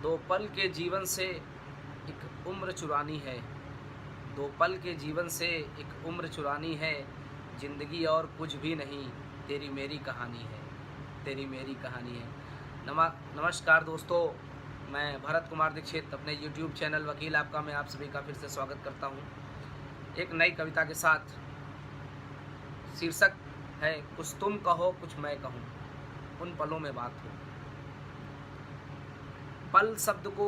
दो पल के जीवन से एक उम्र चुरानी है। दो पल के जीवन से एक उम्र चुरानी है। ज़िंदगी और कुछ भी नहीं, तेरी मेरी कहानी है, तेरी मेरी कहानी है। नमस्कार दोस्तों, मैं भरत कुमार दीक्षित अपने YouTube चैनल वकील आपका मैं आप सभी का फिर से स्वागत करता हूँ एक नई कविता के साथ। शीर्षक है कुछ तुम कहो कुछ मैं कहूँ, उन पलों में बात हो। पल शब्द को,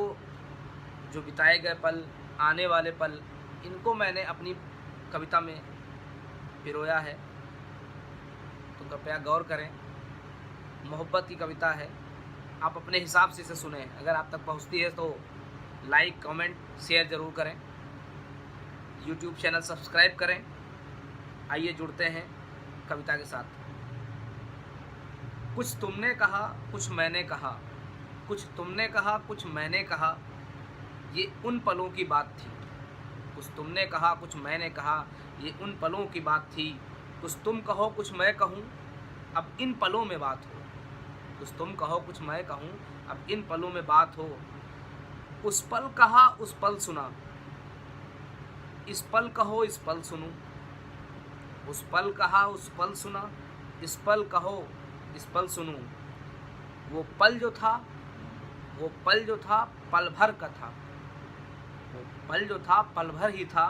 जो बिताए गए पल, आने वाले पल, इनको मैंने अपनी कविता में पिरोया है, तो कृपया गौर करें। मोहब्बत की कविता है, आप अपने हिसाब से इसे सुने। अगर आप तक पहुंचती है तो लाइक, कमेंट, शेयर ज़रूर करें। YouTube चैनल सब्सक्राइब करें। आइए जुड़ते हैं कविता के साथ। कुछ तुमने कहा कुछ मैंने कहा, कुछ तुमने कहा कुछ मैंने कहा, ये उन पलों की बात थी। कुछ तुमने कहा कुछ मैंने कहा, ये उन पलों की बात थी। कुछ तुम कहो कुछ मैं कहूँ, अब इन पलों में बात हो। कुछ तुम कहो कुछ मैं कहूँ, अब इन पलों में बात हो। उस पल कहा उस पल सुना, इस पल कहो इस पल सुनूं। उस पल कहा उस पल सुना, इस पल कहो इस पल सुनूं। वो पल जो था, वो पल जो था पल भर का था। वो पल जो था पल भर ही था।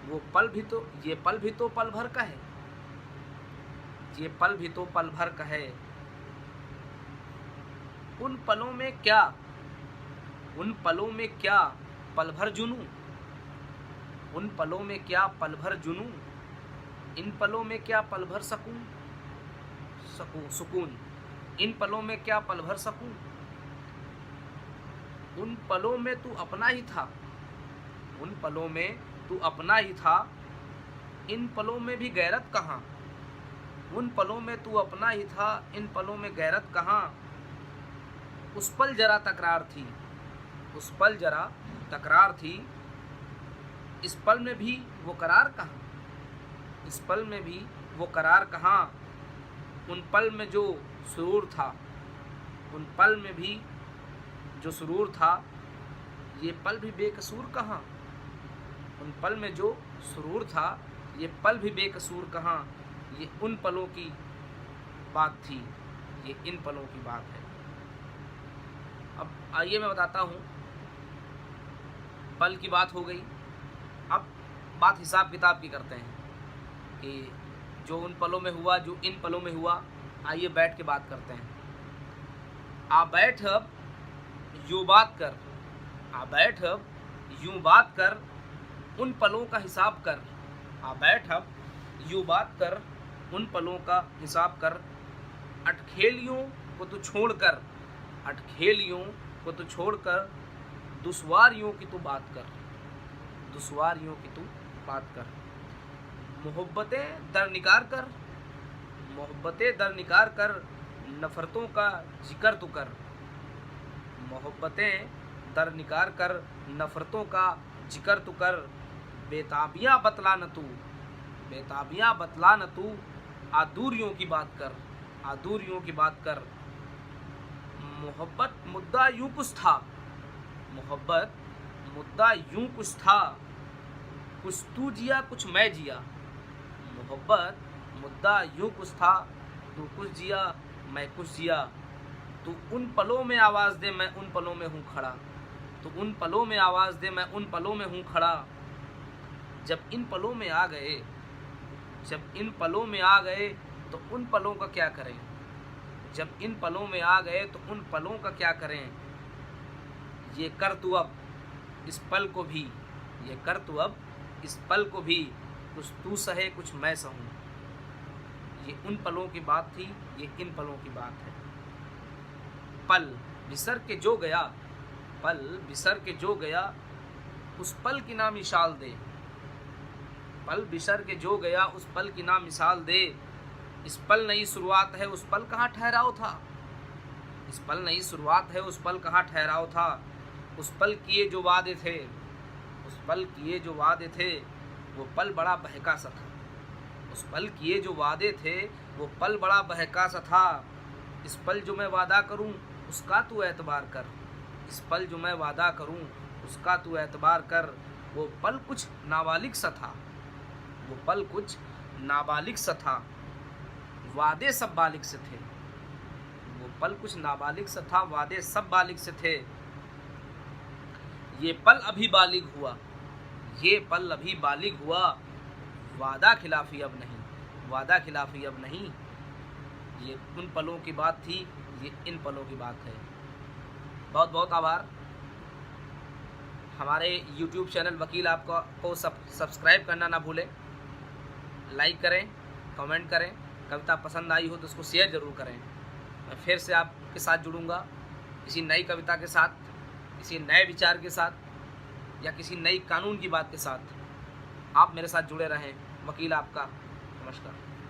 वो पल भी तो, ये पल भी तो पल भर का है। ये पल भी तो पल भर का है। उन पलों में क्या, उन पलों में क्या पल भर जुनूं। उन पलों में क्या पल भर जुनूं। इन पलों में क्या पल भर सुकून। इन पलों में क्या पल भर सकूं। उन पलों में तू अपना ही था, उन पलों में तू अपना ही था। इन पलों में भी गैरत कहाँ। उन पलों में तू अपना ही था, इन पलों में गैरत कहाँ। उस पल जरा तकरार थी, उस पल जरा तकरार थी। इस पल में भी वो करार कहाँ, इस पल में भी वो करार कहाँ। उन पल में जो सुरूर था, उन पल में भी जो सुरूर था, ये पल भी बेकसूर कहाँ। उन पल में जो सुरूर था, ये पल भी बेकसूर कहाँ। ये उन पलों की बात थी, ये इन पलों की बात है। अब आइए मैं बताता हूँ। पल की बात हो गई, अब बात हिसाब किताब की करते हैं कि जो उन पलों में हुआ, जो इन पलों में हुआ। आइए बैठ के बात करते हैं। आ बैठ अब यूँ बात कर, आ बैठ अब यूँ बात कर, उन पलों का हिसाब कर। आ बैठ अब यूँ बात कर, उन पलों का हिसाब कर। अटखेलियों को तू छोड़ कर, अटखेलियों को तू छोड़ कर, दुश्वारियों की तू बात कर, दुश्वारियों की तू बात कर। मोहब्बतें दर निकार कर, मोहब्बतें दर निकार कर, नफ़रतों का जिक्र तू कर। मोहब्बतें दर निकार कर, नफ़रतों का जिक्र तू कर। बेताबियाँ बतला न तू, बेताबियाँ बतला न तू, आदूरियों की बात कर, आदूरियों की बात कर। मोहब्बत मुद्दा यूँ कुछ था, मोहब्बत मुद्दा यूँ कुछ था। कुछ तू जिया कुछ मैं जिया, मोहब्बत मुद्दा यूँ कुछ था। तू कुछ जिया मैं कुछ जिया। तू उन पलों में आवाज़ दे मैं उन पलों में हूँ खड़ा, तू उन पलों में आवाज़ दे मैं उन पलों में हूँ खड़ा। जब इन पलों में आ गए, जब इन पलों में आ गए तो उन पलों का क्या करें। जब इन पलों में आ गए तो उन पलों का क्या करें। ये कर तू अब इस पल को भी, ये कर तू अब इस पल को भी, कुछ तू सहे कुछ मैं सहूँ। ये उन पलों की बात थी, ये इन पलों की बात है। पल बिसर के जो गया, पल बिसर के जो गया, उस पल की ना मिसाल दे। पल बिसर के जो गया, उस पल की ना मिसाल दे। इस पल नई शुरुआत है, उस पल कहाँ ठहराव था। इस पल नई शुरुआत है, उस पल कहाँ ठहराव था। उस पल किए जो वादे थे, उस पल किए जो वादे थे, वो पल बड़ा बहका सा था। उस पल किए जो वादे थे, वो पल बड़ा बहका सा था। इस पल जो मैं वादा करूं, उसका तू एतबार कर। इस पल जो मैं वादा करूं उसका तू एतबार कर। वो पल कुछ नाबालिग सा था, वो पल कुछ नाबालिग सा था, वादे सब बालिग से थे। वो पल कुछ नाबालिग सा था, वादे सब बालिग से थे। ये पल अभी बालिग हुआ, ये पल अभी बालिग हुआ, वादा खिलाफी अब नहीं, वादा खिलाफी अब नहीं। ये उन पलों की बात थी, ये इन पलों की बात है। बहुत बहुत आभार। हमारे YouTube चैनल वकील आपको सब्सक्राइब करना ना भूलें, लाइक करें, कमेंट करें। कविता पसंद आई हो तो उसको शेयर ज़रूर करें। मैं फिर से आपके साथ जुड़ूंगा किसी नई कविता के साथ, किसी नए विचार के साथ, या किसी नई कानून की बात के साथ। आप मेरे साथ जुड़े रहें। वकील आपका। नमस्कार।